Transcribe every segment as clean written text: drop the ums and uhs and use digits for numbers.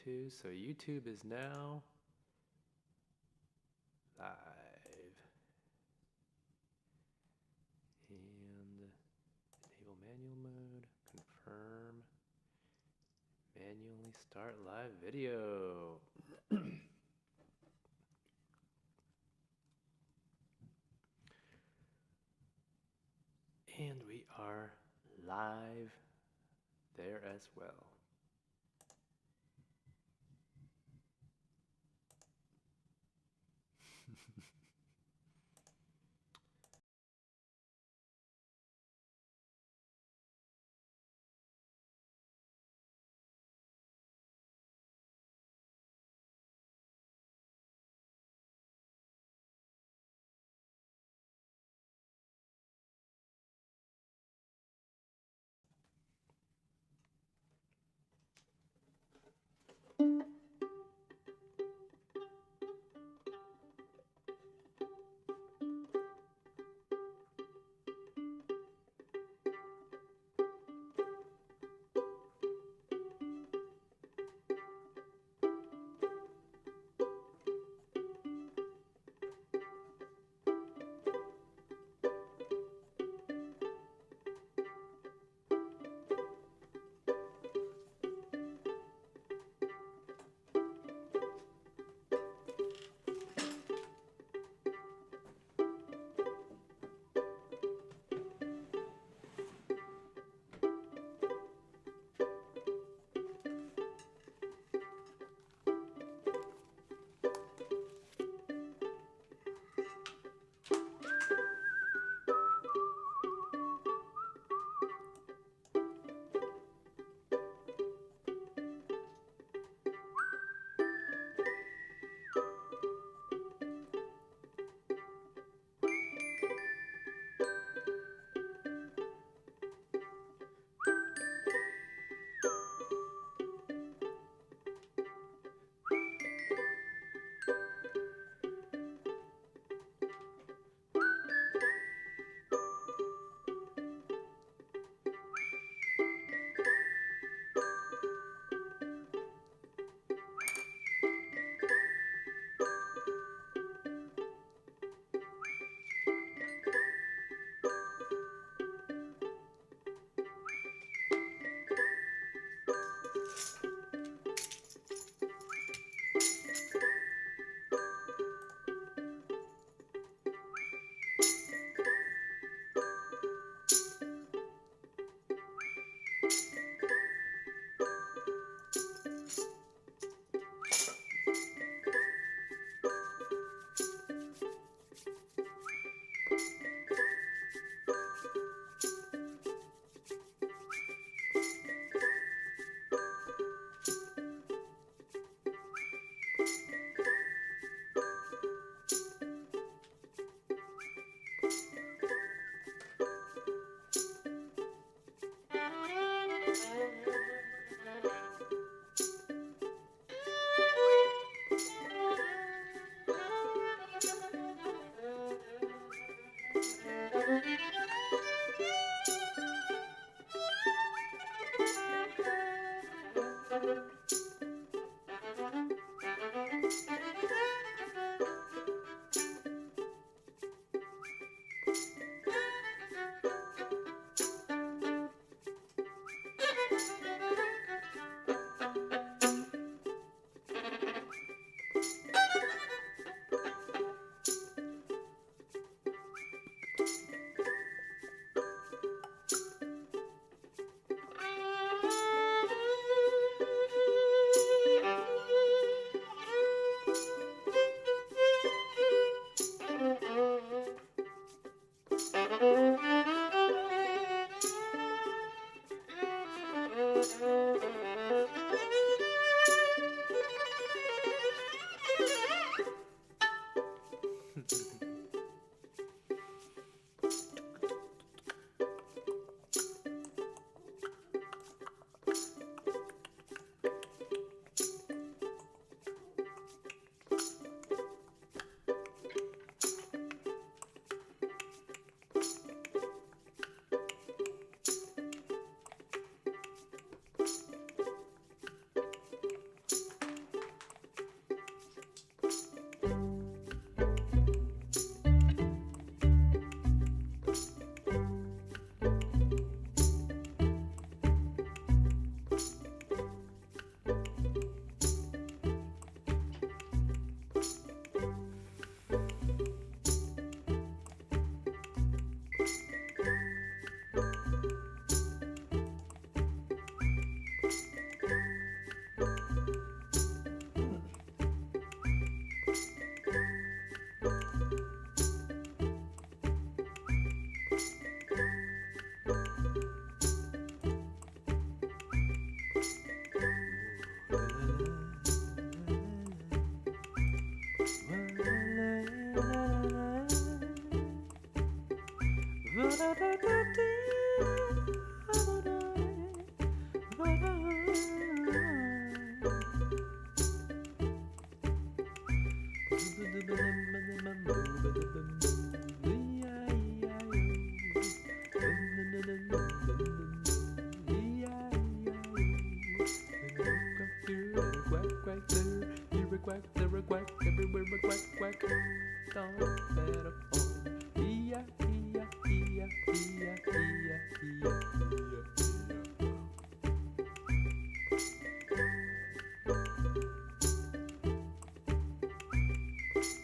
YouTube. So YouTube is now live. And enable manual mode, confirm, manually start live video. And we are live there as well.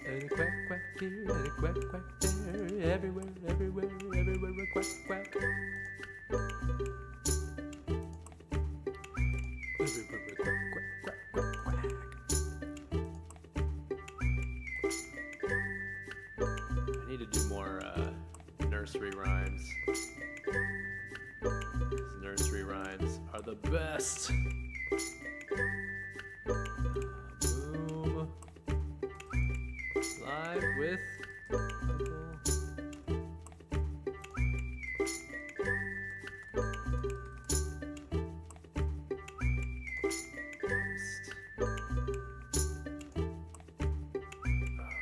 And a quack, quack here, and a quack, quack there. Everywhere, everywhere, everywhere, a quack, quack. Everywhere, a quack, quack, quack, quack, quack. I need to do more nursery rhymes. These nursery rhymes are the best. Boom. Live with Michael.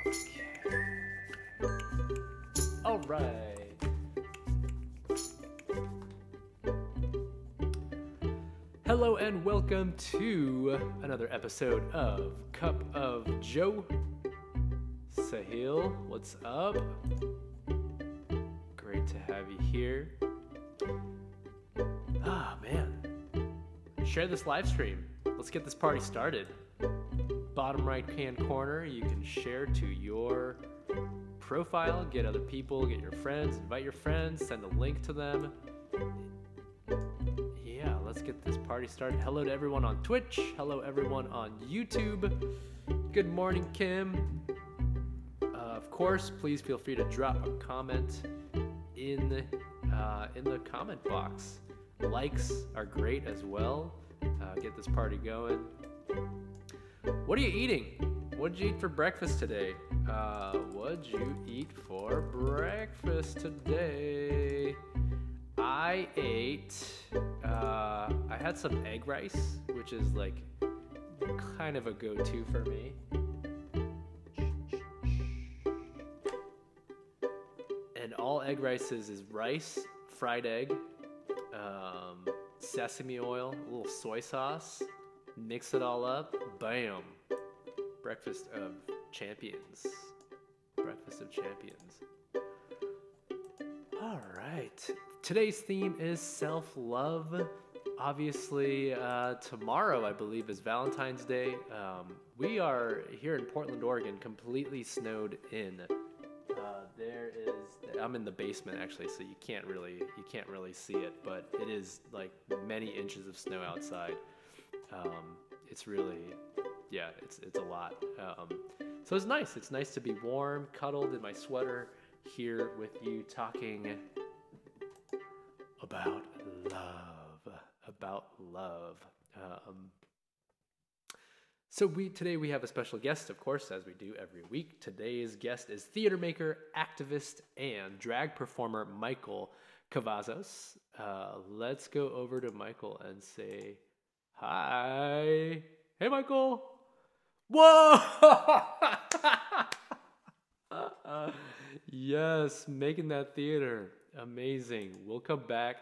Okay. All right. Hello and welcome to another episode of Cup of Joe. Sahil, what's up? Great to have you here. Ah, man. Share this live stream. Let's get this party started. Bottom right hand corner, you can share to your profile, get other people, get your friends, invite your friends, send a link to them. Yeah, let's get this party started. Hello to everyone on Twitch. Hello everyone on YouTube. Good morning, Kim. Of course, please feel free to drop a comment in the comment box. Likes are great as well. Get this party going. What are you eating? What did you eat for breakfast today? What'd you eat for breakfast today? I ate, I had some egg rice, which is like kind of a go-to for me. And all egg rice is rice, fried egg, sesame oil, a little soy sauce, mix it all up, bam. Breakfast of champions. Breakfast of champions. All right. Today's theme is self-love. Obviously, tomorrow, I believe, is Valentine's Day. We are here in Portland, Oregon, completely snowed in. I'm in the basement actually, so you can't really see it, but it is like many inches of snow outside. It's really, yeah, it's a lot. So it's nice. It's nice to be warm, cuddled in my sweater here with you, talking about love. So today we have a special guest, of course, as we do every week. Today's guest is theater maker, activist, and drag performer Michael Cavazos. Let's go over to Michael and say hi. Hey, Michael. Whoa! Yes, making that theater. Amazing. We'll come back.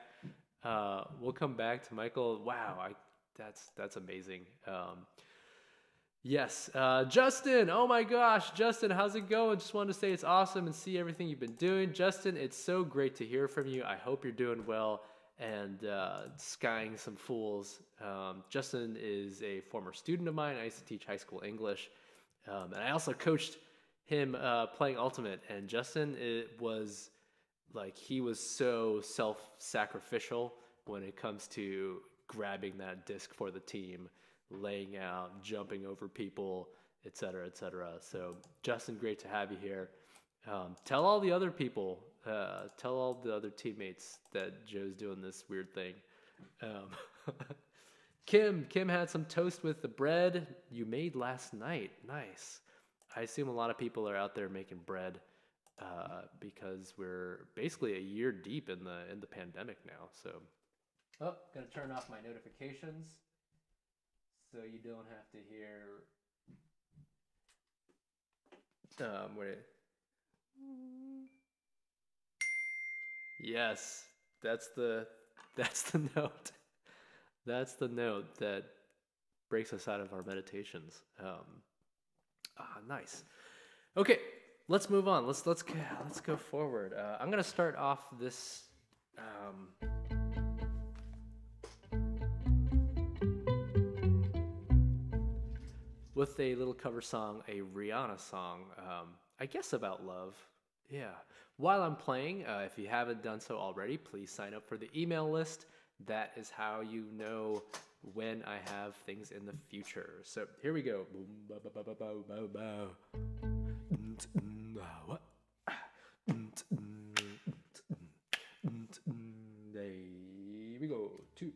We'll come back to Michael. Wow, that's amazing. Yes, Justin, oh my gosh, Justin, how's it going? Just wanted to say it's awesome and see everything you've been doing. Justin, it's so great to hear from you. I hope you're doing well and skying some fools. Justin is a former student of mine. I used to teach high school English, and I also coached him playing Ultimate. And Justin, he was so self-sacrificial when it comes to grabbing that disc for the team, laying out, jumping over people, etc., etc. So, Justin, great to have you here. Tell all the other people, tell all the other teammates that Joe's doing this weird thing. Kim had some toast with the bread you made last night. Nice. I assume a lot of people are out there making bread because we're basically a year deep in the pandemic now. So, gonna turn off my notifications, so you don't have to hear Wait. Yes, that's the note. That's the note that breaks us out of our meditations. Nice. Okay, let's move on. Let's go forward. I'm gonna start off this. With a little cover song, a Rihanna song, I guess about love. Yeah. While I'm playing, if you haven't done so already, please sign up for the email list. That is how you know when I have things in the future. So here we go. There we go. 2.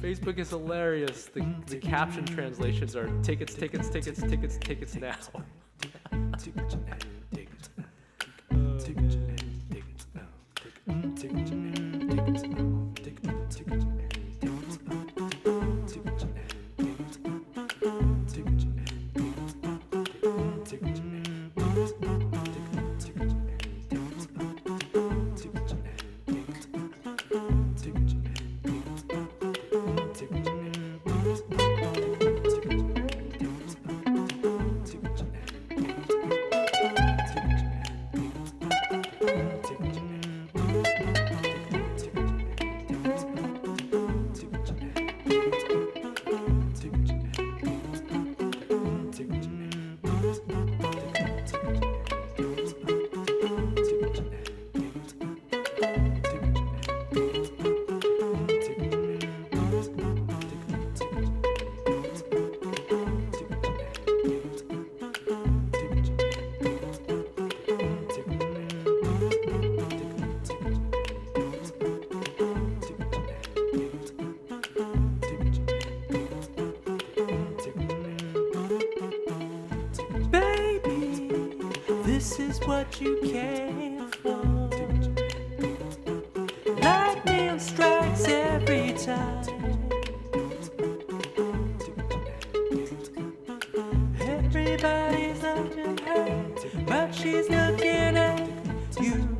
Facebook is hilarious. The caption translations are tickets now. This is what you came for. Lightning strikes every time. Everybody's looking at her, but she's looking at you.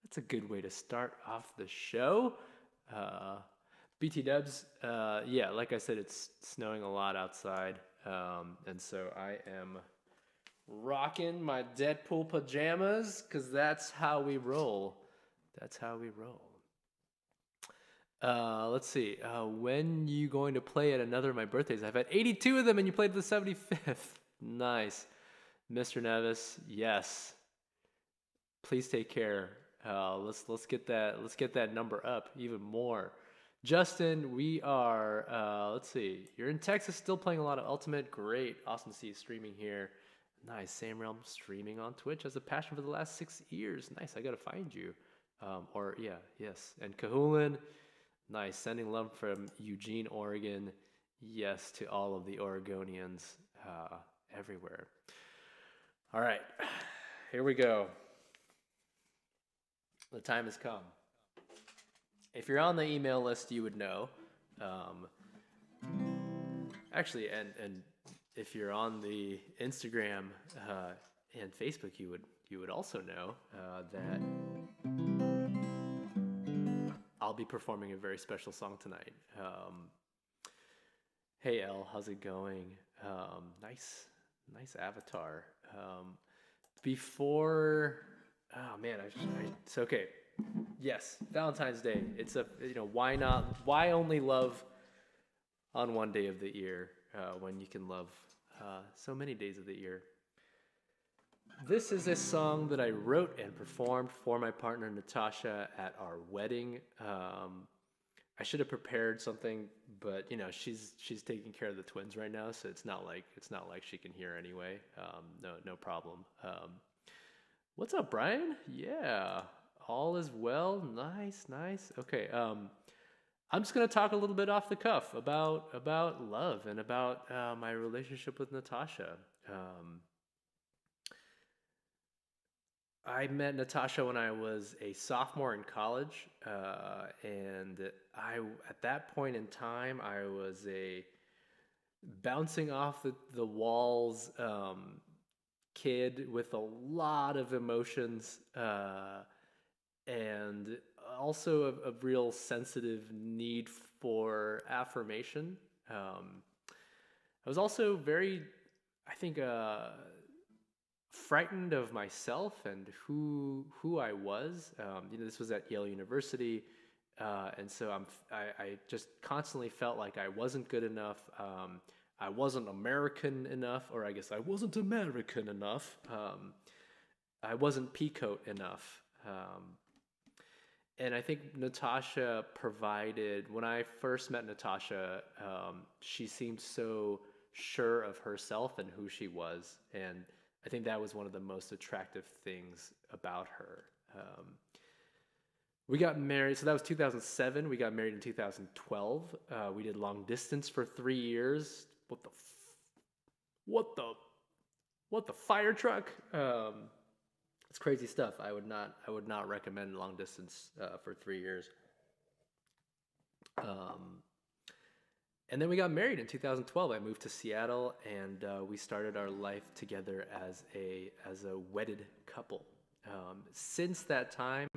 That's a good way to start off the show. BT Dubs, yeah, like I said, it's snowing a lot outside. And so I am rocking my Deadpool pajamas because that's how we roll. That's how we roll. Let's see. When you going to play at another of my birthdays? I've had 82 of them, and you played the 75th. Nice, Mr. Nevis. Yes. Please take care. Let's get that number up even more. Justin, we are. Let's see. You're in Texas, still playing a lot of Ultimate. Great, awesome to see you streaming here. Nice. Same Realm streaming on Twitch as a passion for the last 6 years. Nice. I gotta find you. Yes. And Kahulin. Nice. Sending love from Eugene, Oregon. Yes to all of the Oregonians everywhere. All right. Here we go. The time has come. If you're on the email list, you would know. Actually, and if you're on the Instagram and Facebook, you would also know that I'll be performing a very special song tonight. Hey Elle, how's it going? Nice avatar. It's okay. Yes, Valentine's Day. It's why only love on one day of the year when you can love so many days of the year. This is a song that I wrote and performed for my partner Natasha at our wedding. I should have prepared something, but she's taking care of the twins right now, so it's not like she can hear anyway. No problem. What's up, Brian? Yeah, all is well. Nice. Okay. I'm just gonna talk a little bit off the cuff about love and about my relationship with Natasha. I met Natasha when I was a sophomore in college, and at that point in time I was a bouncing off the walls kid with a lot of emotions, and also a real sensitive need for affirmation. I was also very, I think, frightened of myself and who I was. This was at Yale University, and so I just constantly felt like I wasn't good enough. I wasn't American enough, or I guess I wasn't American enough. I wasn't peacoat enough. And I think Natasha provided, when I first met Natasha, she seemed so sure of herself and who she was. And I think that was one of the most attractive things about her. We got married, so that was 2007. We got married in 2012. We did long distance for 3 years. What the fire truck? It's crazy stuff. I would not recommend long distance for 3 years. And then we got married in 2012. I moved to Seattle, and we started our life together as a wedded couple. Since that time,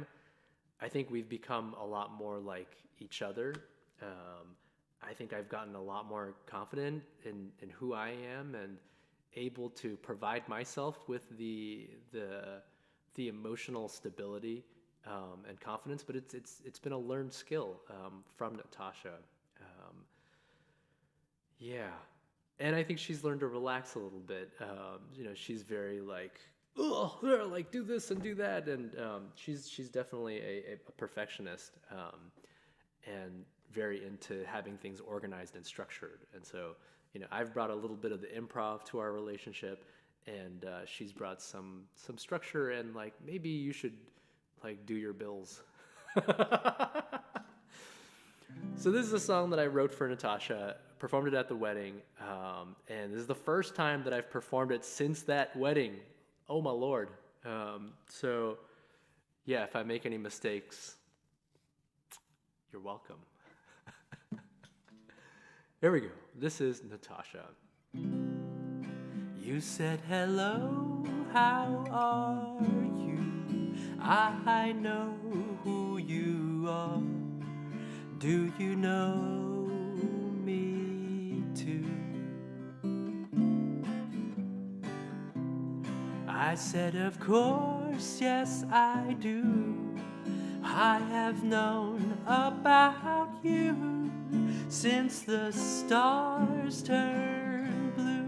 I think we've become a lot more like each other. I think I've gotten a lot more confident in who I am and able to provide myself with the emotional stability and confidence. But it's been a learned skill from Natasha. Yeah, and I think she's learned to relax a little bit. She's very like, oh, like do this and do that, and she's definitely a perfectionist and very into having things organized and structured. And so, I've brought a little bit of the improv to our relationship, and she's brought some structure and like maybe you should like do your bills. So this is a song that I wrote for Natasha, performed it at the wedding, and this is the first time that I've performed it since that wedding. Oh my Lord. So yeah, if I make any mistakes, you're welcome. Here we go. This is Natasha. You said hello, how are you? I know who you are. Do you know me too? I said, of course, yes, I do. I have known about you since the stars turned blue.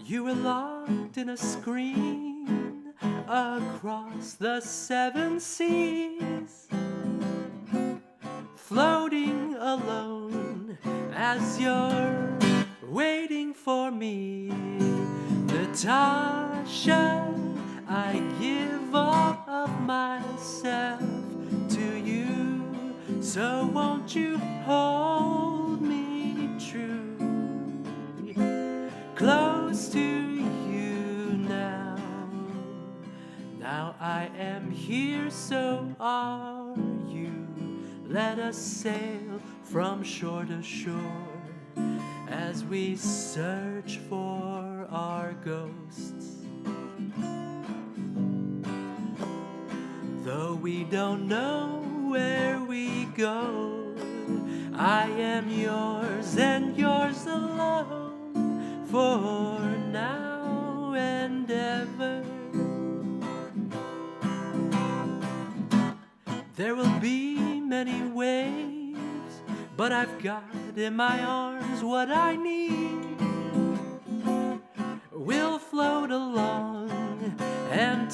You were locked in a screen across the 7 seas, floating alone as you're waiting for me. Natasha, I give all of myself to you, so won't you hold me true, close to you now. Now I am here, so are you. Let us sail from shore to shore as we search for our ghosts. Though we don't know where we go, I am yours and yours alone for now and ever. There will be many waves, but I've got in my arms what I need. We'll float along and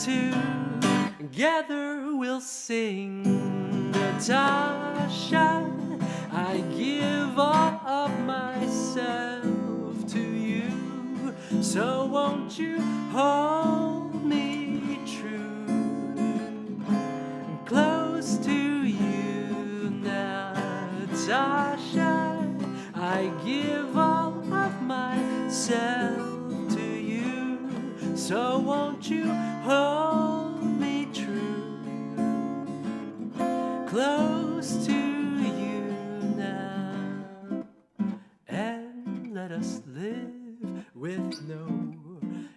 together we'll sing. Natasha, I give all of myself to you, so won't you hold me true, close to you now. Natasha, I give all of myself to you, so won't you hold me true, close to you now. And let us live with no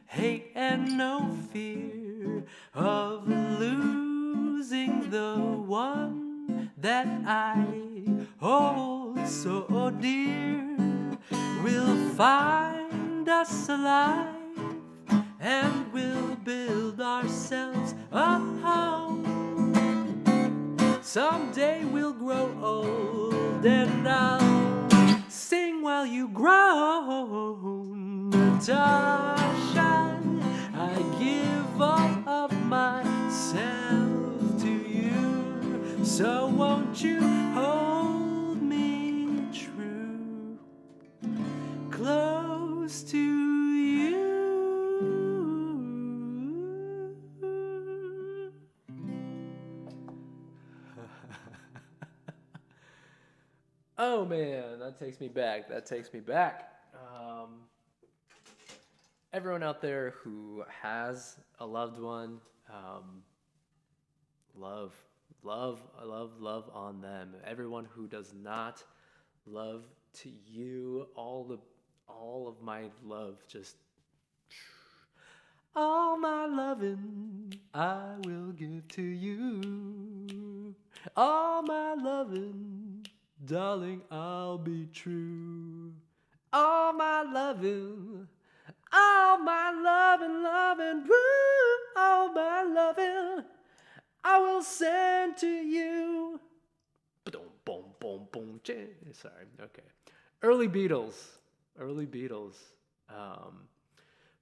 hate and no fear of losing the one that I hold so dear. We'll find us alive and we'll build ourselves a home. Someday we'll grow old and I'll sing while you groan. Natasha, I give all of myself to you, so won't you hold me true, close to you. Oh man, that takes me back. Everyone out there who has a loved one, love on them. Everyone who does not, love to you. All of my love, just all my loving I will give to you. All my loving, darling, I'll be true. All my loving, woo, all my loving, I will send to you. Sorry, okay. Early Beatles.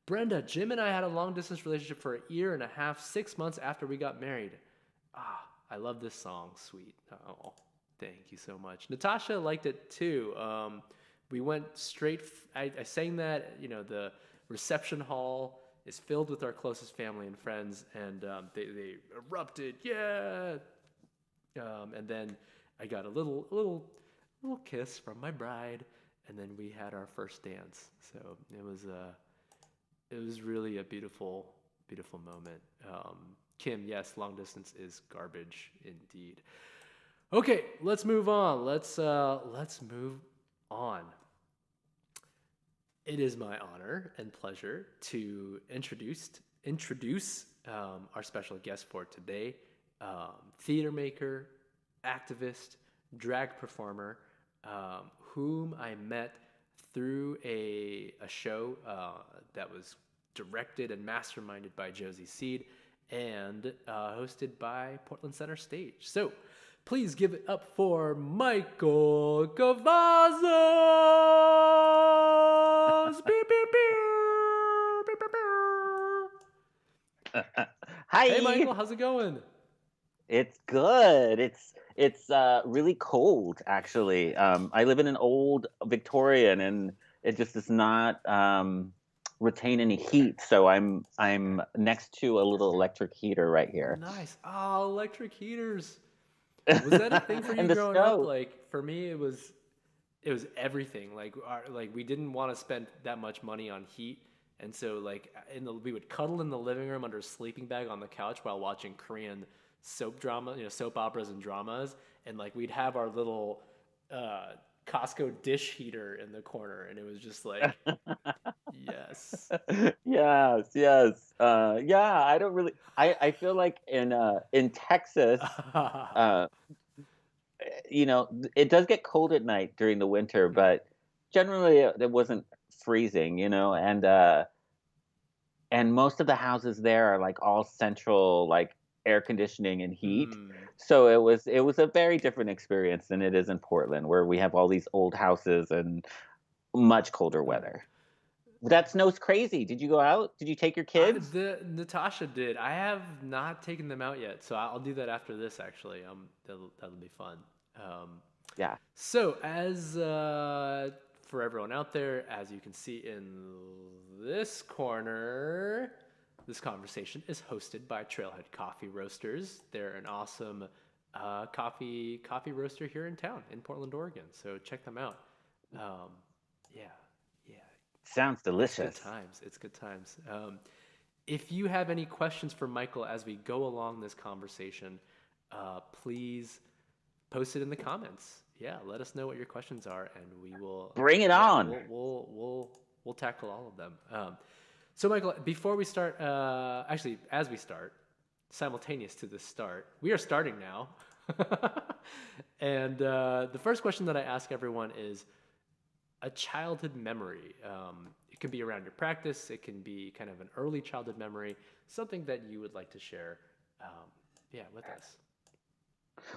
Brenda, Jim and I had a long distance relationship for 1.5 years, 6 months after we got married. I love this song, sweet. Oh, thank you so much. Natasha liked it too. We went straight, I sang that, the reception hall is filled with our closest family and friends, and they erupted, yeah. And then I got a little kiss from my bride, and then we had our first dance. So it was really a beautiful moment. Kim, yes, long distance is garbage indeed. Okay, let's move on. Let's move on. It is my honor and pleasure to introduce our special guest for today, theater maker, activist, drag performer, whom I met through a show that was directed and masterminded by Josie Seed and hosted by Portland Center Stage. So please give it up for Michael Cavazos. Beep, beep, beep, beep, beep, beep. Hi. Hey, Michael, how's it going? It's good. It's really cold actually. I live in an old Victorian and it just does not retain any heat. So I'm next to a little electric heater right here. Nice. Oh, electric heaters. Was that a thing for you And the growing up? stove. Like for me, it was everything. Like we didn't want to spend that much money on heat, and so like we would cuddle in the living room under a sleeping bag on the couch while watching Korean soap operas and dramas, and like we'd have our little uh, Costco dish heater in the corner, and it was just like yes. Yes, yes. Yeah, I don't really I feel like in Texas, uh it does get cold at night during the winter, but generally it wasn't freezing, and most of the houses there are like all central like air conditioning and heat. Mm. So it was a very different experience than it is in Portland, where we have all these old houses and much colder weather. That snow's crazy. Did you go out? Did you take your kids? The Natasha did. I have not taken them out yet, so I'll do that after this. Actually, that'll be fun. Um, Yeah. so as for everyone out there, as you can see in this corner, this conversation is hosted by Trailhead Coffee Roasters. They're an awesome coffee roaster here in town in Portland, Oregon. So check them out. Um, yeah, yeah, Sounds it's good delicious. times. It's good times. If you have any questions for Michael as we go along this conversation, please post it in the comments. Yeah, let us know what your questions are, and we will. Bring it Yeah, on. we'll tackle all of them. So, Michael, before we start, actually, as we start, simultaneous to this start, we are starting now. And the first question that I ask everyone is a childhood memory. It can be around your practice. It can be kind of an early childhood memory, something that you would like to share. Yeah, with us.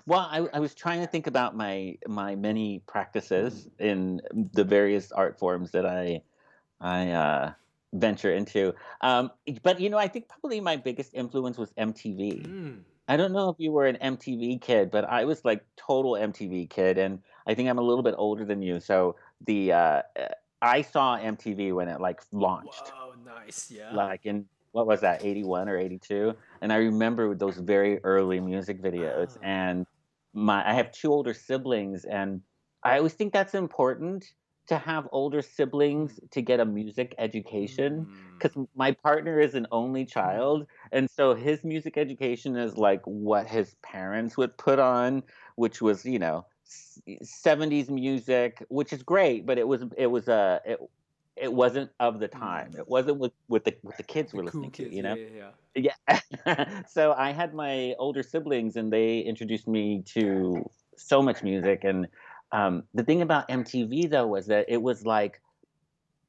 Well, I was trying to think about my many practices in the various art forms that I venture into. But I think probably my biggest influence was MTV. Mm. I don't know if you were an MTV kid, but I was like total MTV kid, and I think I'm a little bit older than you. So I saw MTV when it like launched, Whoa, nice. Yeah. like in what was that, 81 or 82? And I remember those very early music videos. Ah. And I have two older siblings, and I always think that's important to have older Hmm. siblings to get a music education, Mm. because my partner is an only child, and so his music education is like what his parents would put on, which was 70s music, which is great, but it wasn't of the time. Mm. It wasn't what the kids The were cool listening to, kids. Yeah, yeah, Yeah. So I had my older siblings, and they introduced me to so much music. And the thing about MTV though was that it was like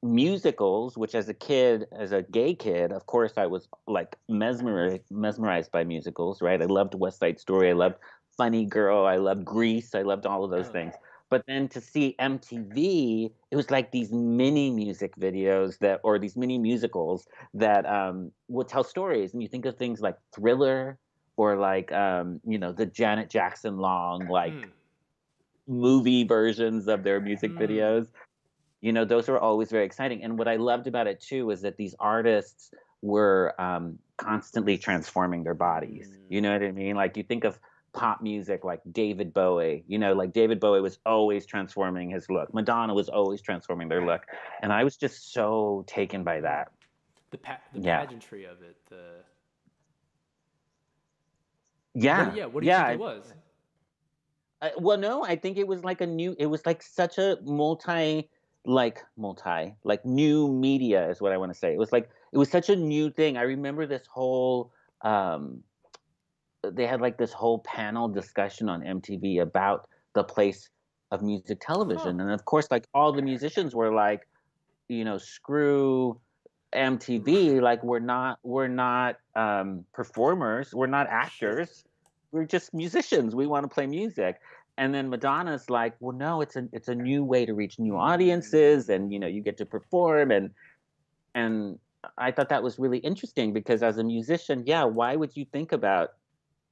musicals, which as a kid, as a gay kid, of course I was like mesmerized by musicals, right? I loved West Side Story, I loved Funny Girl, I loved Grease, I loved all of yeah. those things. But then to see MTV, it was like these mini music videos or these mini musicals that would tell stories. And you think of things like Thriller, or like the Janet Jackson long like Mm. movie versions of their music Mm. videos. Those were always very exciting. And what I loved about it too was that these artists were constantly transforming their bodies. You Mm. know what I mean? Like you think of pop music like David Bowie, like David Bowie was always transforming his look. Madonna was always transforming their look. And I was just so taken by Mm. that. The Yeah. pageantry of it. The what? Yeah. Yeah. What do you think it Yeah. was? Well, no, I think it was like it was like such a multi like new media is what I want to say. It was like it was such a new thing. I remember this whole um they had like this whole panel discussion on MTV about the place of music Huh. television. And of course, like all the musicians were like, screw MTV, like we're not performers, we're not Sure. actors, we're just musicians. We want to play music. And then Madonna's like, well, no, it's a new way to reach new audiences, and you get to perform, and I thought that was really interesting because as a musician, yeah, why would you think about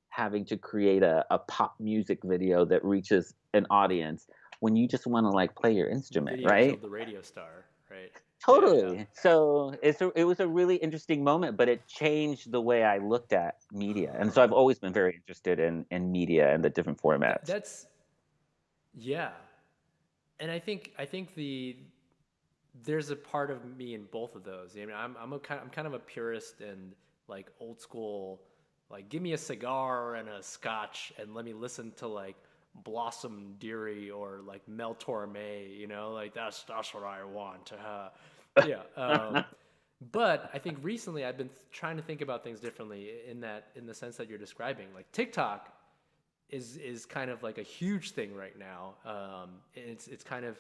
having to create a pop music video that reaches an audience when you just want to like play your instrument, Video right? killed the radio star, right? Yeah, yeah. Totally. So it was a really interesting moment, but it changed the way I looked at media. And so I've always been very interested in media and the different formats. That's yeah. And I think there's a part of me in both of those. I mean, I'm kind of a purist and like old school. Like, give me a cigar and a scotch, and let me listen to like Blossom Dearie or like Mel Torme. Like that's what I want. Yeah. But I think recently I've been trying to think about things differently in the sense that you're describing. Like TikTok is kind of like a huge thing right now. And it's kind of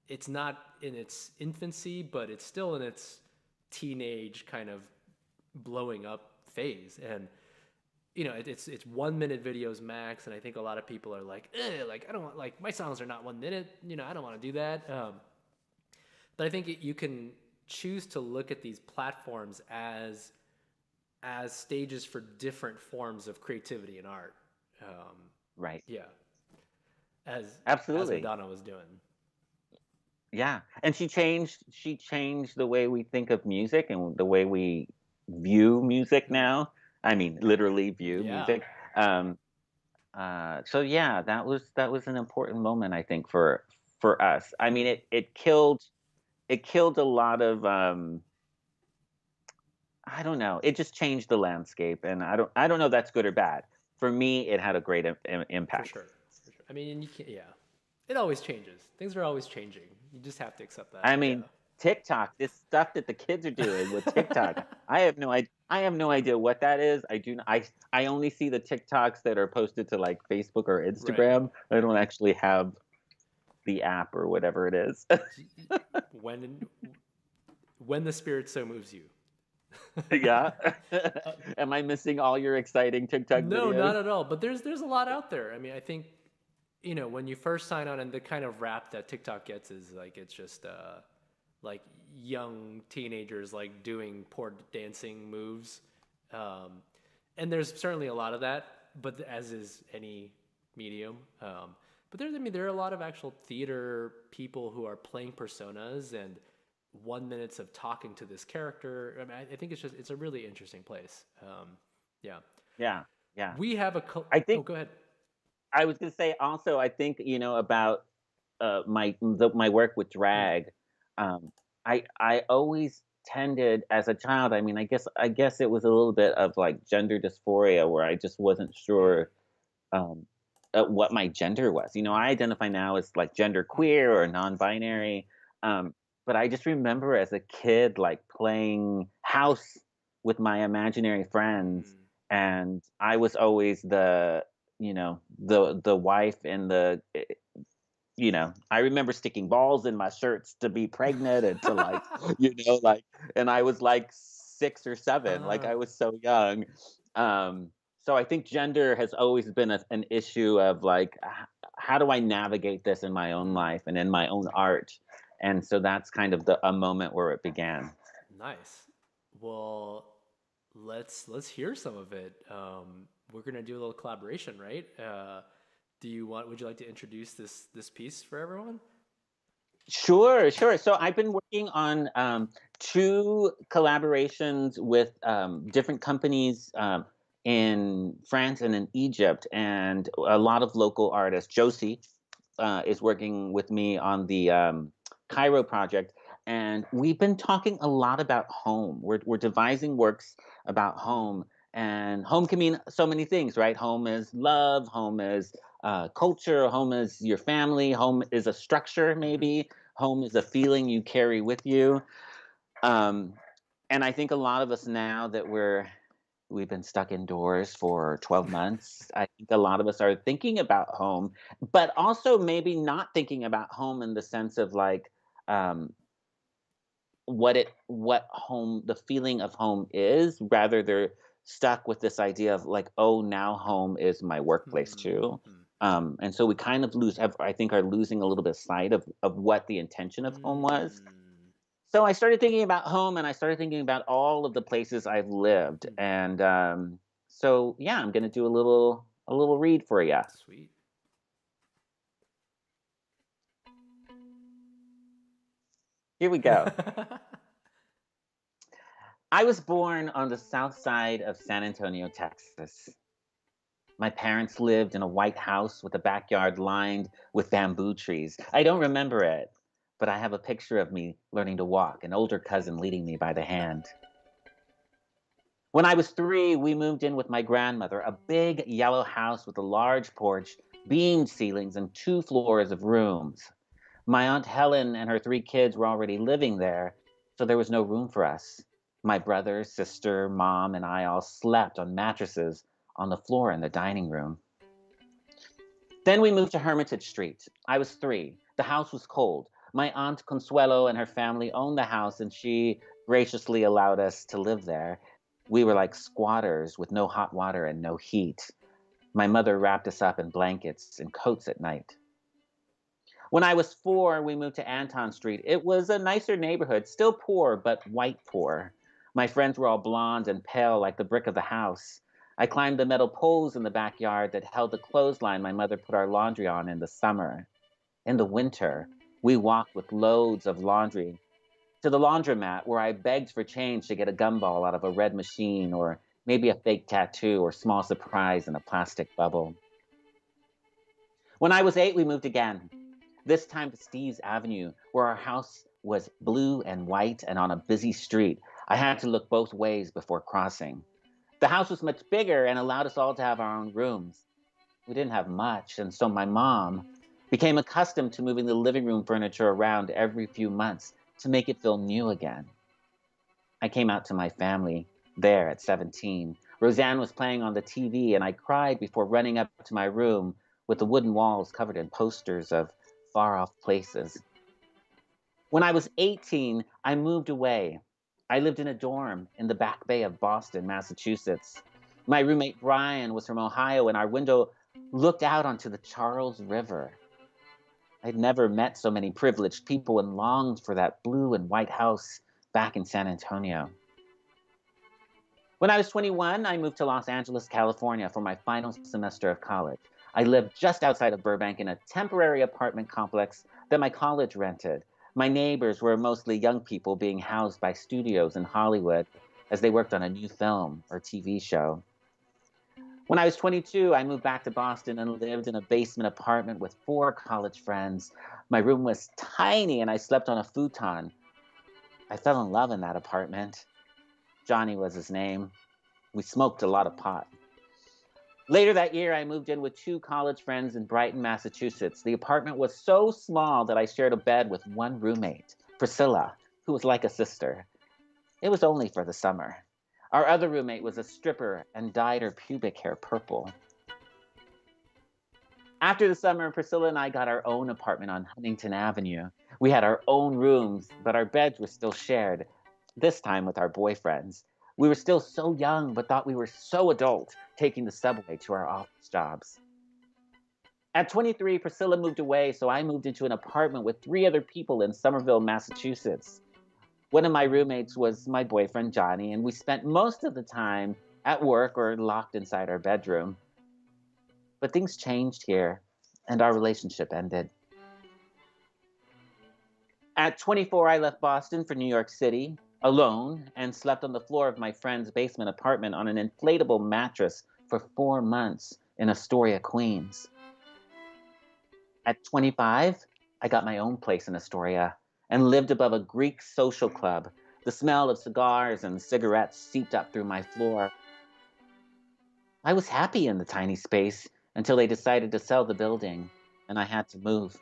it's not in its infancy, but it's still in its teenage kind of blowing up phase. And it's 1 minute videos max, and I think a lot of people are like, like I don't want, like, my songs are not 1 minute. I don't want to do that. But I think you can choose to look at these platforms as stages for different forms of creativity and art. Um, Right. yeah, as Absolutely. Madonna was doing. Yeah. And she changed the way we think of music and the way we view music Hmm. now. I mean, literally view Yeah, music. Um, so yeah, that was an important moment, I think, for us. I mean, hmm, it killed a lot of I don't know. It just changed the landscape, and I don't know if that's good or bad. For me, it had a great for impact. sure, for sure. I mean, and you can't. Yeah, it always changes. Things are always changing. You just have to accept that. I Yeah. mean, TikTok, this stuff that the kids are doing with TikTok, I have no idea what that is. I only see the TikToks that are posted to like Facebook or Right. Instagram. I don't actually have the app or whatever it is. When when the spirit so moves you. Yeah. uh, Am I missing all your exciting TikTok no, not videos? at all. But there's a lot out there. I mean, I think when you first sign on, and the kind of rap that TikTok gets is like it's just like young teenagers like doing poor dancing moves, um, and there's certainly a lot of that. But as is any medium, but there are a lot of actual theater people who are playing personas and 1 minutes of talking to this character. I mean, I think it's a really interesting place. Yeah, Yeah. Yeah. we have I oh, think go ahead. I was going to say also, I think, about my work with Hmm. drag. I always tended as a child, I mean, I guess it was a little bit of like gender dysphoria where I just wasn't Hmm. sure um, what my gender was. I identify now as like gender Hmm. queer or Hmm. non-binary. But I just remember as a kid like playing house with my imaginary friends, Hmm. and I was always the wife and I remember sticking balls in my shirts to be pregnant and to like, like, and I was like 6 or 7, like uh, I was so young. Um, so I think gender has always been an issue of like, how do I navigate this in my own hmm. life and in my own art? And so that's kind of a moment where it began. Nice. Well, let's hear some of it. We're gonna do a little collaboration, right? Would you like to introduce this piece for everyone? Sure, sure. So I've been working on two collaborations with different companies in France and in Egypt, and a lot of local artists. Josie is working with me on the Cairo project, and we've been talking a lot about home. We're devising works about Hmm. home, and home can mean so many things, right? Home is love, home is culture, home is your family, home is a structure, Hmm. maybe. Home is a feeling you carry with you. Um, and I think a lot of us now that we've been stuck indoors for 12 months, I think a lot of us are thinking about home, but also maybe not thinking about home in the sense of like um, what home the feeling of home is. Rather, they're stuck with this idea of like, oh, now home is my workplace too. Hmm. And so we kind of I think, are losing a little bit sight of what the intention of home was. Mm. So I started thinking about home, and I started thinking about all of the places I've lived, Hmm. and so yeah, I'm gonna do a little read for you. Sweet. Here we go. I was born on the south side of San Antonio, Texas. My parents lived in a white house with a backyard lined with bamboo trees. I don't remember it, but I have a picture of me learning to walk, an older cousin leading me by the hand. When I was 3, we moved in with my grandmother, a big yellow house with a large porch, beamed ceilings, and 2 floors of rooms. My Aunt Helen and her 3 kids were already living there, so there was no room for us. My brother, sister, mom, and I all slept on mattresses on the floor in the dining room. Then we moved to Hermitage Street. I was 3. The house was cold. My Aunt Consuelo and her family owned the house, and she graciously allowed us to live there. We were like squatters with no hot water and no heat. My mother wrapped us up in blankets and coats at night. When I was 4, we moved to Anton Street. It was a nicer neighborhood, still poor, but white poor. My friends were all blonde and pale like the brick of the house. I climbed the metal poles in the backyard that held the clothesline my mother put our laundry on in the summer. In the winter, we walked with loads of laundry to the laundromat where I begged for change to get a gumball out of a red machine or maybe a fake tattoo or small surprise in a plastic bubble. When I was 8, we moved again. This time to Steve's Avenue, where our house was blue and white and on a busy street. I had to look both ways before crossing. The house was much bigger and allowed us all to have our own rooms. We didn't have much, and so my mom became accustomed to moving the living room furniture around every few months to make it feel new again. I came out to my family there at 17. Roseanne was playing on the TV, and I cried before running up to my room with the wooden walls covered in posters of far off places. When I was 18, I moved away. I lived in a dorm in the back bay of Boston, Massachusetts. My roommate Brian was from Ohio, and our window looked out onto the Charles River. I'd never met so many privileged people and longed for that blue and white house back in San Antonio. When I was 21, I moved to Los Angeles, California for my final semester of college. I lived just outside of Burbank in a temporary apartment complex that my college rented. My neighbors were mostly young people being housed by studios in Hollywood as they worked on a new film or TV show. When I was 22, I moved back to Boston and lived in a basement apartment with 4 college friends. My room was tiny and I slept on a futon. I fell in love in that apartment. Johnny was his name. We smoked a lot of pot. Later that year, I moved in with 2 college friends in Brighton, Massachusetts. The apartment was so small that I shared a bed with one roommate, Priscilla, who was like a sister. It was only for the summer. Our other roommate was a stripper and dyed her pubic hair purple. After the summer, Priscilla and I got our own apartment on Huntington Avenue. We had our own rooms, but our beds were still shared, this time with our boyfriends. We were still so young, but thought we were so adult, taking the subway to our office jobs. At 23, Priscilla moved away, so I moved into an apartment with 3 other people in Somerville, Massachusetts. One of my roommates was my boyfriend, Johnny, and we spent most of the time at work or locked inside our bedroom. But things changed here, and our relationship ended. At 24, I left Boston for New York City alone and slept on the floor of my friend's basement apartment on an inflatable mattress for 4 months in Astoria, Queens. At 25, I got my own place in Astoria and lived above a Greek social club. The smell of cigars and cigarettes seeped up through my floor. I was happy in the tiny space until they decided to sell the building, and I had to move.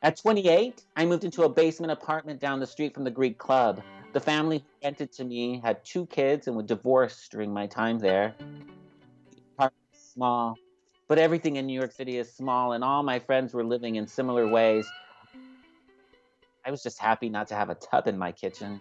At 28, I moved into a basement apartment down the street from the Greek club. The family who rented to me had 2 kids and were divorced during my time there. The apartment was small, but everything in New York City is small, and all my friends were living in similar ways. I was just happy not to have a tub in my kitchen.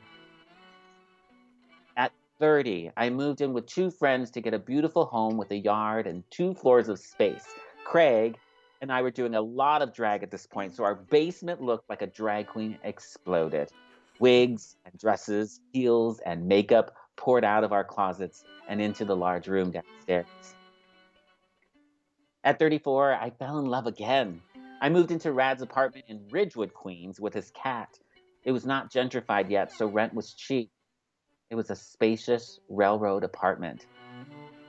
At 30, I moved in with 2 friends to get a beautiful home with a yard and 2 floors of space. Craig and I were doing a lot of drag at this point, so our basement looked like a drag queen exploded. Wigs and dresses, heels and makeup poured out of our closets and into the large room downstairs. At 34, I fell in love again. I moved into Rad's apartment in Ridgewood, Queens, with his cat. It was not gentrified yet, so rent was cheap. It was a spacious railroad apartment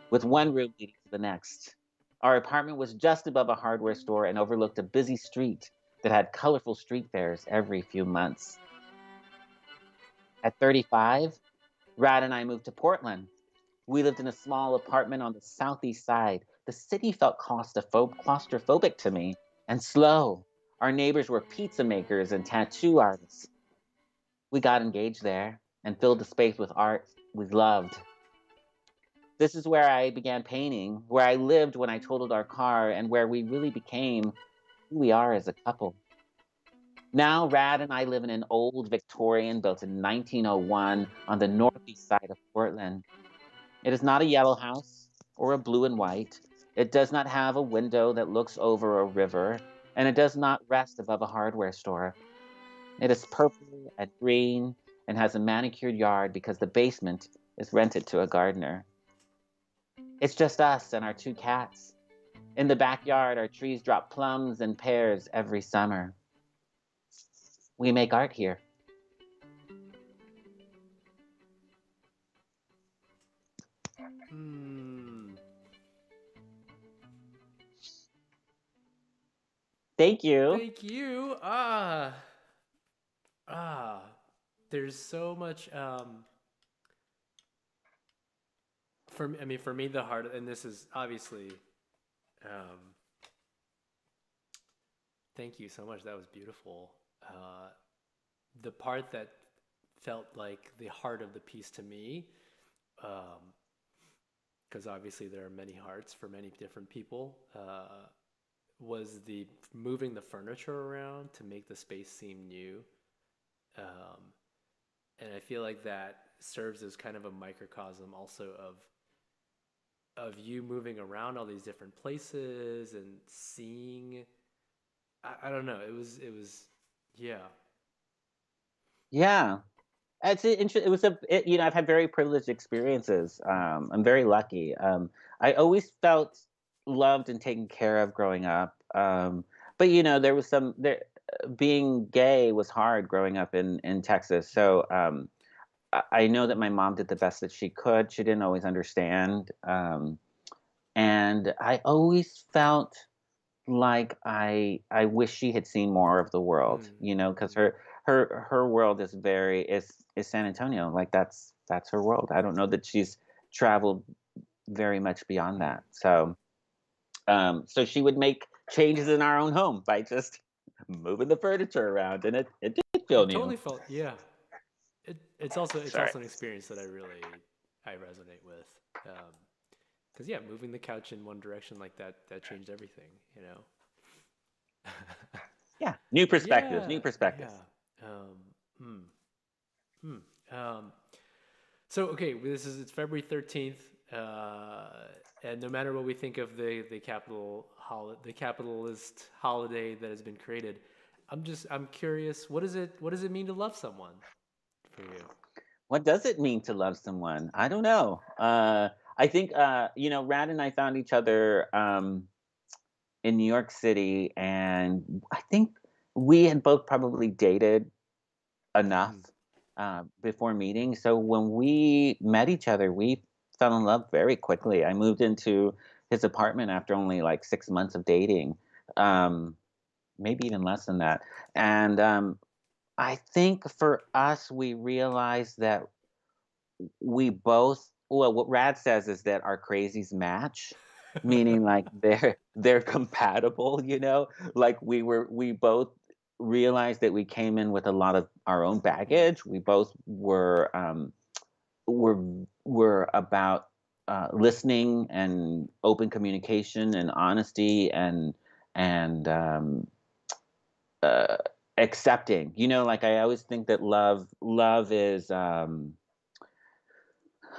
with one room leading to the next. Our apartment was just above a hardware store and overlooked a busy street that had colorful street fairs every few months. At 35, Rad and I moved to Portland. We lived in a small apartment on the southeast side. The city felt claustrophobic to me and slow. Our neighbors were pizza makers and tattoo artists. We got engaged there and filled the space with art we loved. This is where I began painting, where I lived when I totaled our car, and where we really became who we are as a couple. Now, Rad and I live in an old Victorian built in 1901 on the northeast side of Portland. It is not a yellow house or a blue and white. It does not have a window that looks over a river, and it does not rest above a hardware store. It is purple and green and has a manicured yard because the basement is rented to a gardener. It's just us and our 2 cats. In the backyard, our trees drop plums and pears every summer. We make art here. Hmm. Thank you. Thank you. Ah. There's so much. For me, the hard, and this is obviously. Um, Thank you so much. That was beautiful. Uh, the part that felt like the heart of the piece to me, because obviously there are many hearts for many different people, was the moving the furniture around to make the space seem new. Um, and I feel like that serves as kind of a microcosm also of you moving around all these different places and seeing. I don't know. Yeah. Yeah. It was I've had very privileged experiences. I'm very lucky. I always felt loved and taken care of growing up. But there was being gay was hard growing up in Texas. So I know that my mom did the best that she could. She didn't always understand. And I always felt like I wish she had seen more of the world, because her world is San Antonio. Like that's her world. I don't know that she's traveled very much beyond that. So she would make changes in our own home by just moving the furniture around, and it did feel It new. totally felt, yeah. It's Sorry. also an experience that I resonate with. Because yeah, moving the couch in one direction like that changed everything. Yeah, new perspectives, Yeah, new perspectives. yeah. Hmm, um, so okay, it's February 13th, and no matter what we think of the capitalist holiday that has been created, I'm curious, what does it mean to love someone for you? What does it mean to love someone? I don't know. I think Rad and I found each other in New York City, and I think we had both probably dated enough Hmm. before meeting. So when we met each other, we fell in love very quickly. I moved into his apartment after only like 6 months of dating, um, maybe even less than that. And I think for us, we realized that we both, well, what Rad says is that our crazies match, meaning like they're compatible. Like we both realized that we came in with a lot of our own baggage. We both were were about listening and open communication and honesty and uh, accepting. You know, like I always think that love is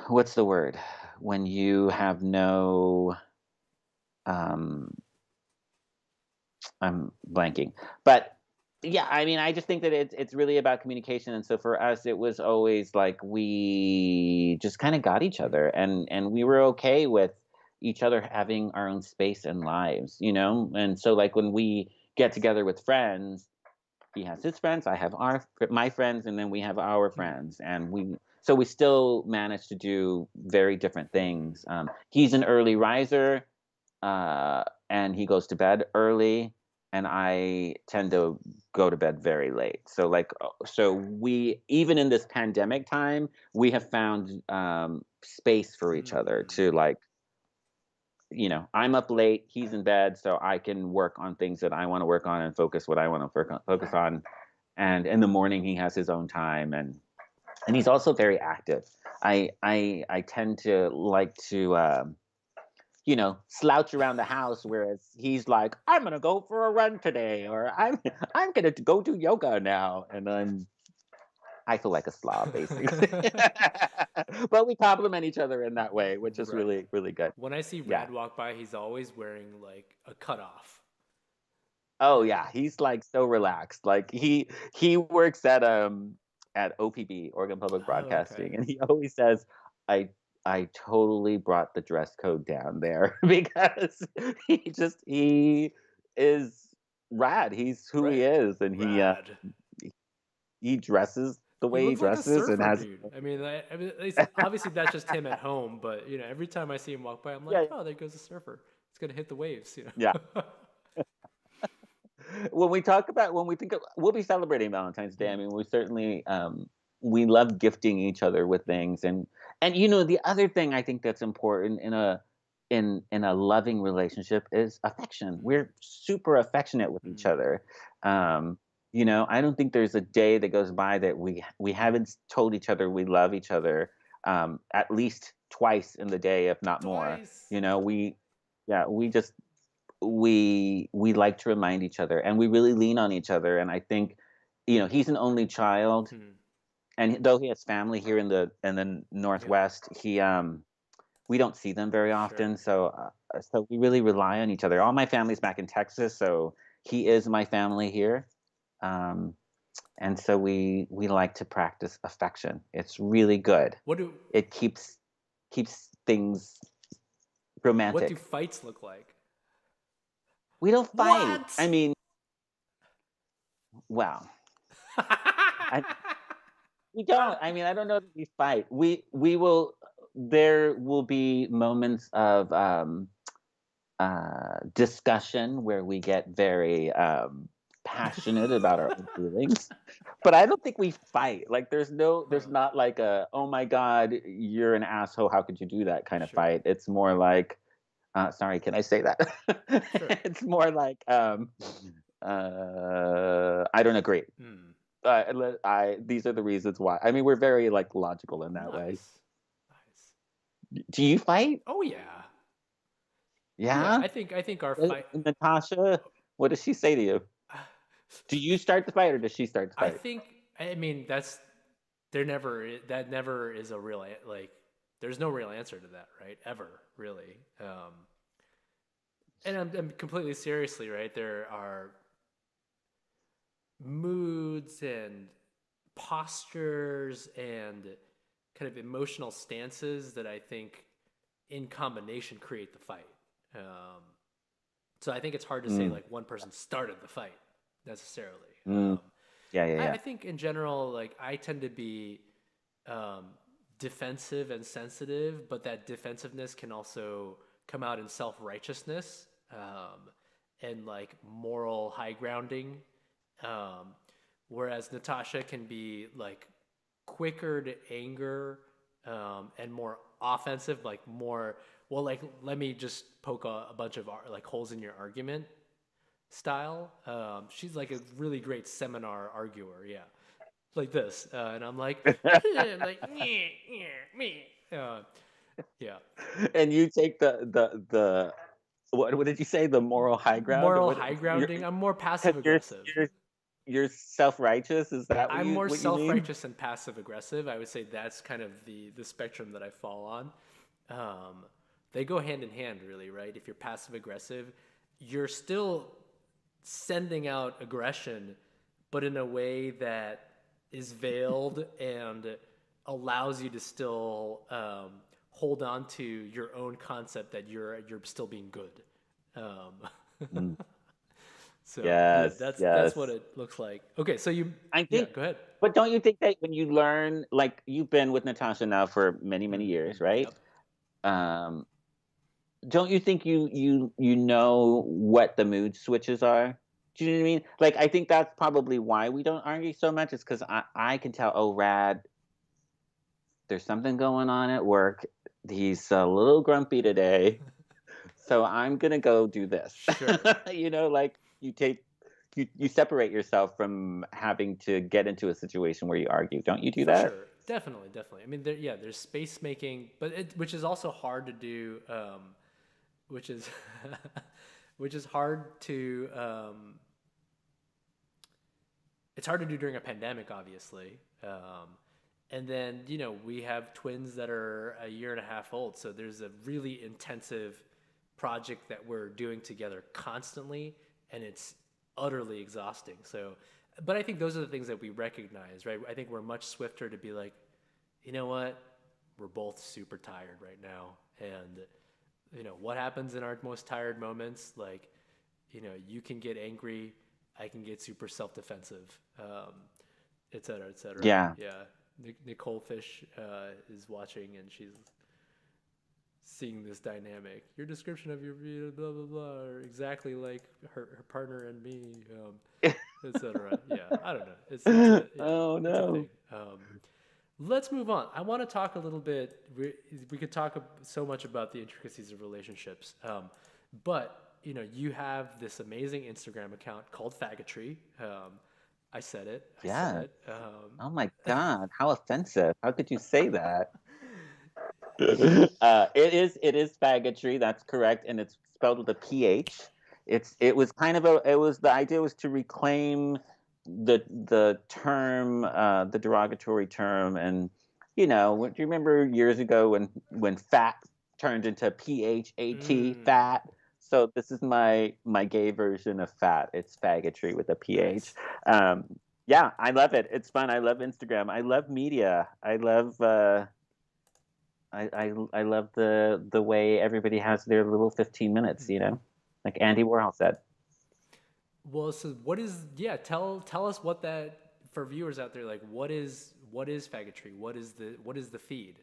what's the word when you have no um I'm blanking. But yeah, I mean, I just think that it's really about communication. And so for us, it was always like we just kind of got each other, and we were okay with each other having our own space and lives, you know. And so like when we get together with friends, he has his friends, I have my friends, and then we have our friends, and we still manage to do very different things. He's an early riser, and he goes to bed early, and I tend to go to bed very late. So like, so we even in this pandemic time, we have found space for each other to like, you know, I'm up late, he's in bed, so I can work on things that I want to work on and focus what I want to focus on. And in the morning, he has his own time, and he's also very active. I tend to like to you know, slouch around the house, whereas he's like, I'm gonna go for a run today, or I'm gonna go do yoga now, and I feel like a slob basically. But we complement each other in that way, which is Right. really really good. When I see Yeah. Rad walk by, he's always wearing like a cutoff. Oh yeah, he's like so relaxed. Like he works at OPB, Oregon Public Oh, okay. Broadcasting, and he always says, I I totally brought the dress code down there because he is rad. He's who he Right. is, and Rad. he dresses the He way he looks like a dresses and surfer has dude. I mean, at least obviously that's just him at home, but you know, every time I see him walk by, I'm like, yeah, oh, there goes a surfer. He's gonna hit the waves, you yeah. know. When we talk about when we think of, we'll be celebrating Valentine's Day. I mean, we certainly we love gifting each other with things, and you know the other thing I think that's important in a loving relationship is affection. We're super affectionate with each other. Um, you know, I don't think there's a day that goes by that we haven't told each other we love each other at least twice in the day, if not more. Twice. You know, yeah, we like to remind each other, and we really lean on each other. And I think, you know, he's an only child, and though he has family here in the Yep. Northwest, he we don't see them very Sure. often, so so we really rely on each other. All my family's back in Texas, so he is my family here. um and so we like to practice affection. It's really good. What do It keeps things what do romantic. fights look like? We don't fight. I What? mean, well, I we don't. I mean, I don't know that we fight. We will. There will be moments of discussion where we get very passionate about our own feelings, but I don't think we fight. Like, there's Huh. not like a, oh my god, you're an asshole, how could you do that kind of Sure. fight. It's more like, sorry, can I say that? Sure. It's more like, I don't agree. Hmm. These are the reasons why. I mean, we're very like logical in that way. Nice. Nice. Do you fight? Oh yeah. Yeah, Yeah. I think our fight Natasha, what does she say to you? Do you start the fight or does she start the I fight? think I mean that's that never is a real like there's no real answer to that, right? Ever, really. And I'm completely seriously, right? There are moods and postures and kind of emotional stances that I think in combination create the fight. Um, so I think it's hard to say Mm, like one person started the fight necessarily. mm, yeah, yeah, I yeah. think in general, like I tend to be um, defensive and sensitive, but that defensiveness can also come out in self righteousness and like moral high grounding. Um, whereas Natasha can be like quicker to anger and more offensive, like more, well, like let me just poke a bunch of like holes in your argument. style. She's like a really great seminar arguer. Yeah, like this, and I'm like, I'm like, meh, meh, meh. Yeah, And you take the what did you say? The moral high ground, or moral what? high You're grounding. I'm more because passive you're aggressive. you're you're self-righteous. Is that I'm more what you mean? self-righteous and passive aggressive. I would say that's kind of the spectrum that I fall on. Um, they go hand in hand, really, right? If you're passive aggressive, you're still sending out aggression, but in a way that is veiled and allows you to still hold on to your own concept that you're still being good. Um, Mm. so yeah, Yes, that's what yes. it looks like. Okay, so you I yeah, think, go ahead. but don't you think that when you learn, like you've been with Natasha now for many, many Mm-hmm. years, right? Yep. Um, don't you think you know what the mood switches are? Do you know what I mean? Like, I think that's probably why we don't argue so much. Is because I can tell. Oh, Rad, there's something going on at work. He's a little grumpy today, so I'm gonna go do this. Sure. Like you separate yourself from having to get into a situation where you argue. Don't you do For that? sure, definitely, definitely. I mean, yeah, there's space making, but which is also hard to do. Which is which is hard to it's hard to do during a pandemic, obviously. And then we have twins that are a year and a half old, so there's a really intensive project that we're doing together constantly, and it's utterly exhausting. So, but I think those are the things that we recognize, right? I think we're much swifter to be like, you know what, we're both super tired right now, and what happens in our most tired moments, like you can get angry, I can get super self-defensive, et cetera, et cetera. Yeah. Yeah. Nicole Fish is watching, and she's seeing this dynamic. Your description of your blah blah blah are exactly like her partner and me, etc. Yeah, I don't know. Oh it's a thing. no. Let's move on. I want to talk a little bit. We could talk so much about the intricacies of relationships, but you have this amazing Instagram account called Faggotry. I said it. I said Yeah. it. Oh my God. How offensive. How could you say that? It is faggotry. That's correct, and it's spelled with a ph. The idea was to reclaim the term, the derogatory term, and do you remember years ago when fat turned into phat, Mm, fat? So this is my gay version of fat. It's faggotry with a ph. nice. Um, yeah, I love it. It's fun. I love Instagram. I love media. I love the way everybody has their little 15 minutes, like Andy Warhol said. Well, so what is yeah? Tell us what that for viewers out there, like what is faggotry? What is the feed?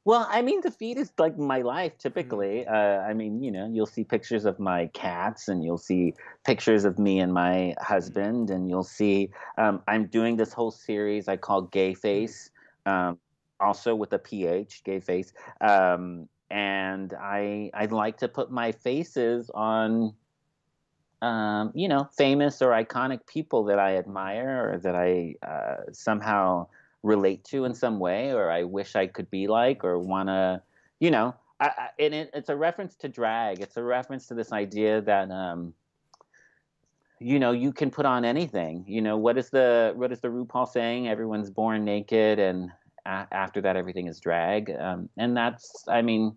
Well, I mean, the feed is like my life typically. Mm-hmm. I mean, you'll see pictures of my cats, and you'll see pictures of me and my husband, and you'll see. I'm doing this whole series I call Gay Face, um, also with a PH, Gay Face. And I like to put my faces on, famous or iconic people that I admire or that I somehow relate to in some way, or I wish I could be like, or want to, and it's a reference to drag. It's a reference to this idea that, you can put on anything. What is the RuPaul saying? Everyone's born naked, and after that, everything is drag. And that's, I mean,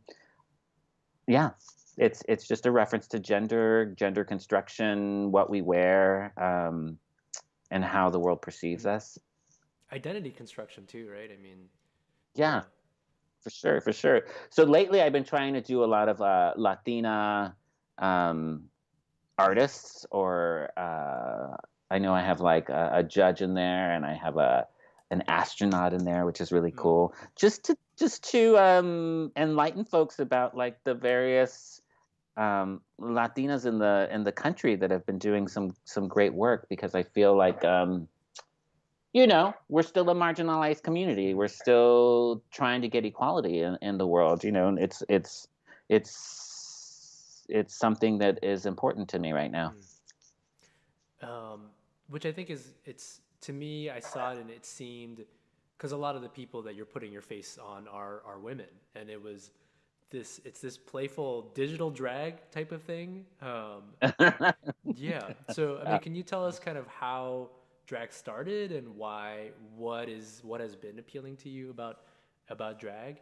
yeah, it's just a reference to gender construction, what we wear, and how the world perceives us. Identity construction too, right? I mean, Yeah, yeah. for sure, for sure. So lately, I've been trying to do a lot of Latina um, artists, or I know I have like a judge in there, and I have an astronaut in there, which is really Mm. cool. Just to enlighten folks about like the various Latinas in the country that have been doing some great work, because I feel like, we're still a marginalized community. We're still trying to get equality in the world. And it's it's something that is important to me right now. um, which I think is it's to me. I saw it and it seemed because a lot of the people that you're putting your face on are women, and it was this playful digital drag type of thing. Yeah. So I mean, can you tell us kind of how drag started and why what has been appealing to you about drag?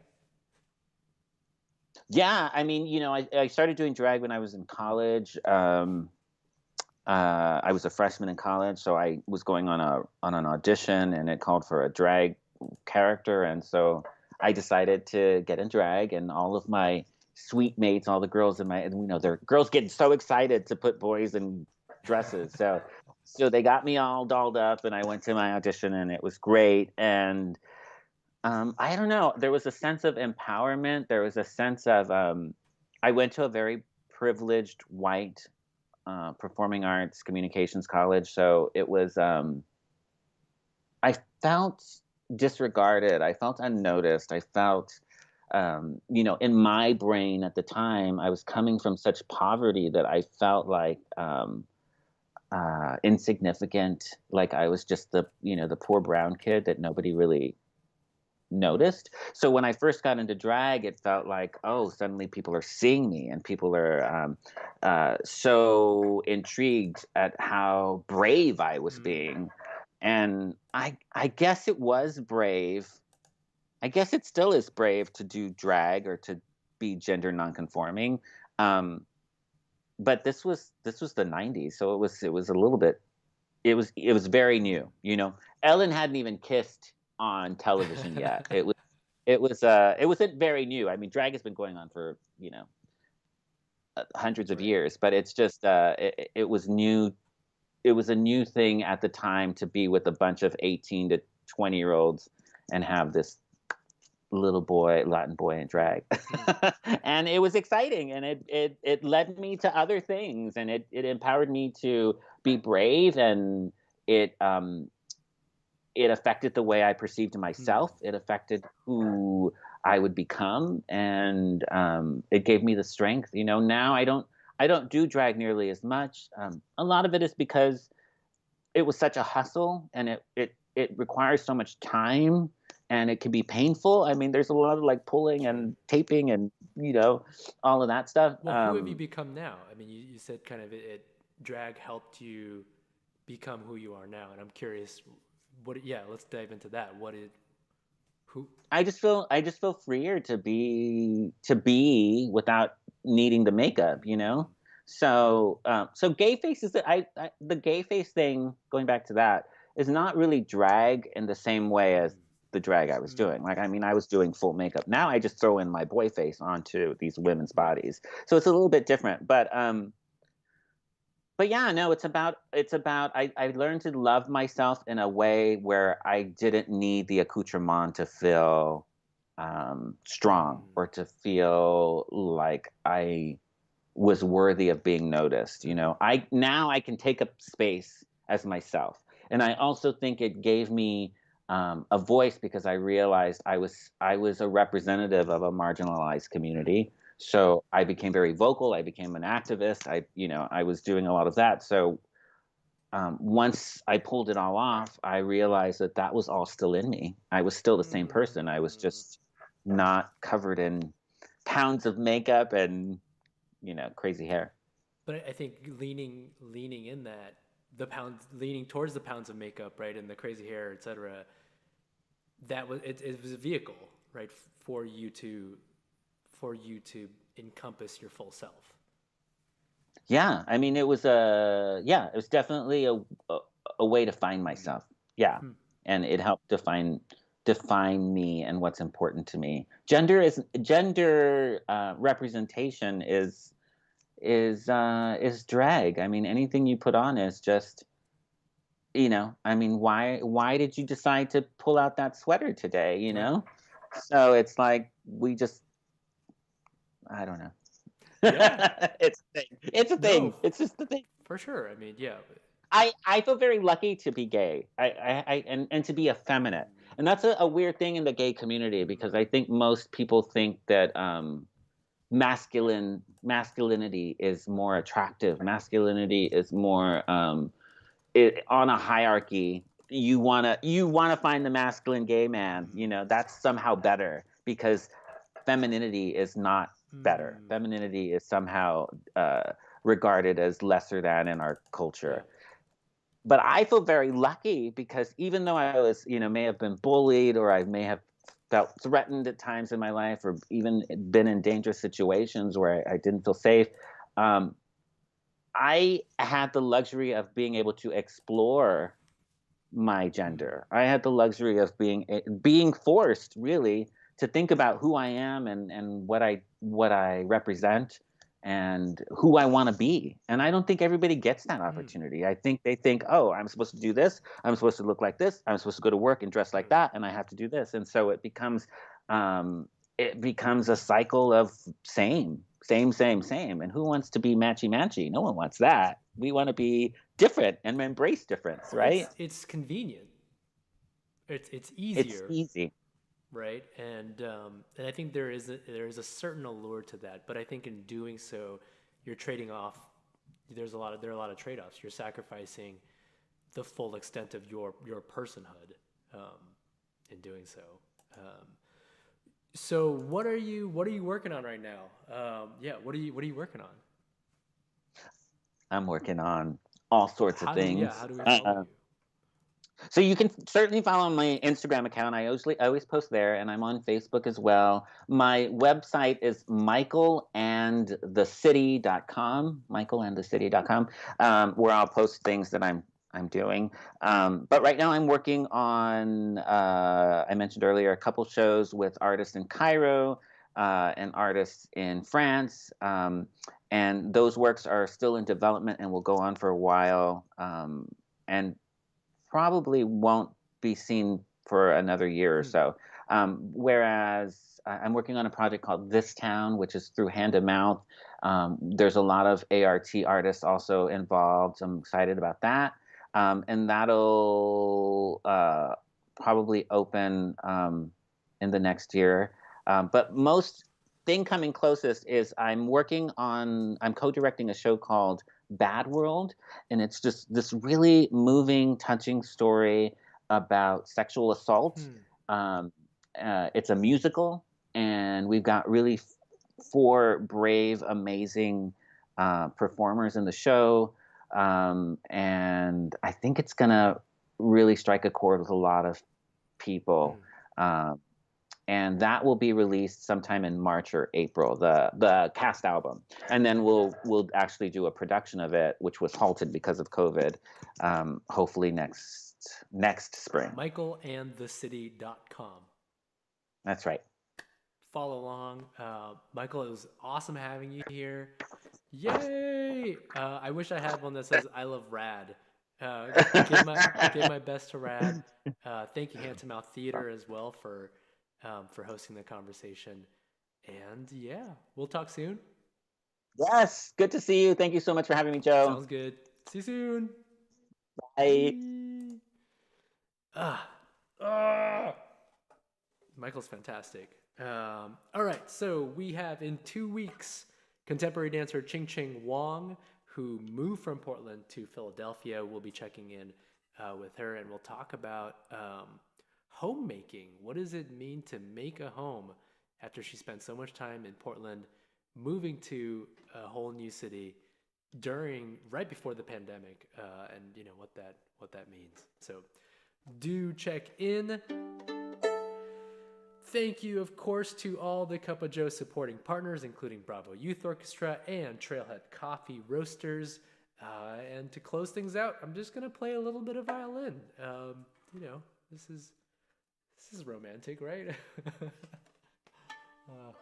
Yeah, I mean, I started doing drag when I was in college. I was a freshman in college, so I was going on an audition, and it called for a drag character, and so I decided to get in drag, and all of my sweet mates, all the girls in my, and they're girls getting so excited to put boys in dresses, so they got me all dolled up, and I went to my audition, and it was great, and I don't know, there was a sense of empowerment, there was a sense of, I went to a very privileged white performing arts communications college. So it was, I felt disregarded. I felt unnoticed. I felt, in my brain at the time, I was coming from such poverty that I felt like insignificant. Like I was just the poor brown kid that nobody really noticed. So when I first got into drag, it felt like, oh, suddenly people are seeing me, and people are so intrigued at how brave I was being. And I guess it was brave. I guess it still is brave to do drag or to be gender nonconforming. Um, but this was the '90s, so it was a little bit. It was very new. Ellen hadn't even kissed on television yet. It wasn't very new. I mean, drag has been going on for hundreds of Right. years, but it's just it was new. It was a new thing at the time to be with a bunch of 18 to 20-year-olds and have this little boy, Latin boy in drag. And it was exciting, and it led me to other things, and it empowered me to be brave, and it it affected the way I perceived myself. It affected who I would become, and it gave me the strength. Now I don't do drag nearly as much. A lot of it is because it was such a hustle, and it requires so much time, and it can be painful. I mean, there's a lot of like pulling Sure. and taping and all of that stuff. Well, who have you become now? I mean, you said kind of drag helped you become who you are now, and I'm curious. Yeah, let's dive into that. Who? I just feel freer to be without needing the makeup. So gay face is the gay face thing. Going back to that is not really drag in the same way as the drag I was doing. Like, I mean, I was doing full makeup. Now I just throw in my boy face onto these women's Right. bodies, so it's a little bit different. But yeah, no, it's about I learned to love myself in a way where I didn't need the accoutrement to feel strong or to feel like I was worthy of being noticed. I can take up space as myself, and I also think it gave me a voice because I realized I was a representative of a marginalized community. So I became very vocal. I became an activist. I was doing a lot of that. So once I pulled it all off, I realized that was all still in me. I was still the same person. I was just not covered in pounds of makeup and crazy hair. But I think leaning in that leaning towards the pounds of makeup, right, and the crazy hair, etc. It was a vehicle, right, for you to encompass your full self. Yeah, I mean, it was definitely a way to find myself. Yeah, and it helped define me and what's important to me. Gender representation is drag. I mean, anything you put on is just I mean, why did you decide to pull out that sweater today? Right. So it's like we just I don't know. Yeah. It's a thing. It's a No, thing. It's just a thing. for sure. I mean, yeah. I feel very lucky to be gay. And to be effeminate. And that's a weird thing in the gay community because I think most people think that masculinity is more attractive. Masculinity is more on a hierarchy. You wanna find the masculine gay man. That's somehow better because femininity is not better. Mm, Femininity is somehow regarded as lesser than in our yeah. culture. But I feel very lucky because even though I was, may have been bullied or I may have felt threatened at times in my life or even been in dangerous situations where I didn't feel safe, um, I had the luxury of being able to explore my Mm, gender. I had the luxury of being forced really to think about who I am and what I represent and who I want to be. And I don't think everybody gets that mm, opportunity. I think they think, "Oh, I'm supposed to do this. I'm supposed to look like this. I'm supposed to go to work and dress like mm. that, and I have to do this." And so um, it becomes a cycle of same. And who wants to be matchy matchy? No one wants that. We want to be different and embrace difference, right? It's convenient. It's It's easier, easy. right? And I think there is a certain allure to that. But I think in doing so, you're trading off. There are a lot of trade offs. You're sacrificing the full extent of your personhood um, in doing so. Um, so what are you working on right now? Yeah, what are you working on? I'm working on all sorts of How things. do we follow you? So you can certainly follow my Instagram account. I always post there, and I'm on Facebook as well. My website is michaelandthecity.com, michaelandthecity.com, where I'll post things that I'm doing. But right now I'm working on, I mentioned earlier, a couple shows with artists in Cairo and artists in France. And those works are still in development and will go on for a while. And probably won't be seen for another year or Hmm. so. Whereas I'm working on a project called This Town, which is through hand to mouth. There's a lot of ART artists also involved. So I'm excited about that. And that'll probably open in the next year. But most thing coming closest is I'm co-directing a show called Bad World, and it's just this really moving, touching story about sexual assault. Hmm. Um, it's a musical, and we've got really four brave, amazing performers in the show. And I think it's gonna really strike a chord with a lot of people. Hmm. Um, and that will be released sometime in March or April, the cast album, and then we'll actually do a production of it, which was halted because of COVID. Hopefully next spring. michaelandthecity.com. That's right. Follow along. Michael, it was awesome having you here. Yay! I wish I had one that says "I love Rad." Uh, give my best to Rad. Thank you, Hand to Mouth Theater, as well for hosting the conversation. And yeah, we'll talk soon. Yes, good to see you. Thank you so much for having me, Joe. Sounds good. See you soon. Bye. Bye. Ah, ah. Michael's fantastic. All right, so we have in 2 weeks contemporary dancer Ching Ching Wong, who moved from Portland to Philadelphia. We'll be checking in with her, and we'll talk about homemaking. What does it mean to make a home after she spent so much time in Portland, moving to a whole new city right before the pandemic, and what that means. So do check in. Thank you, of course, to all the CupOJoe supporting partners, including Bravo Youth Orchestra and Trailhead Coffee Roasters. And to close things out, I'm just gonna play a little bit of violin. You know, this is romantic, right? uh,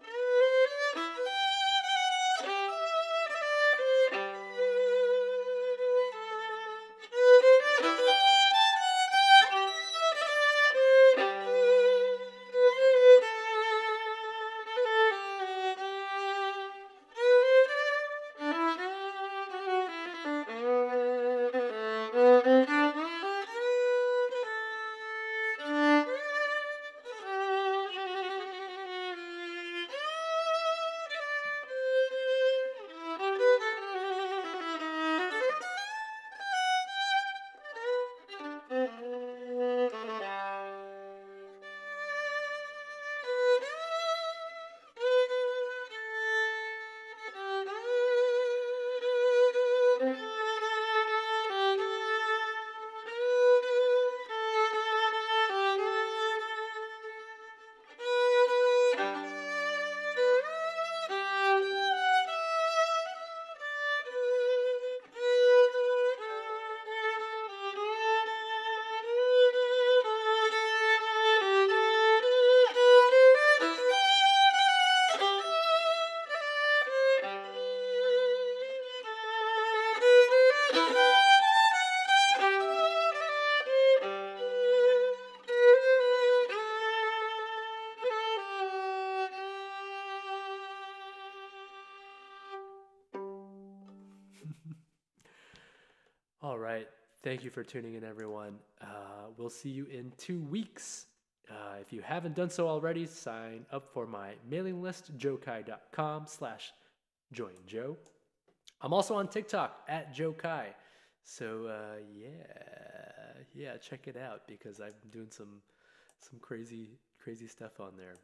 Thank you for tuning in, everyone. We'll see you in 2 weeks. If you haven't done so already, sign up for my mailing list, joekai.com/joinjoe. I'm also on TikTok at Joe Kai. So yeah, check it out because I'm doing some crazy stuff on there.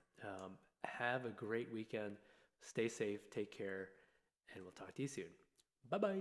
Have a great weekend. Stay safe, take care, and we'll talk to you soon. Bye bye.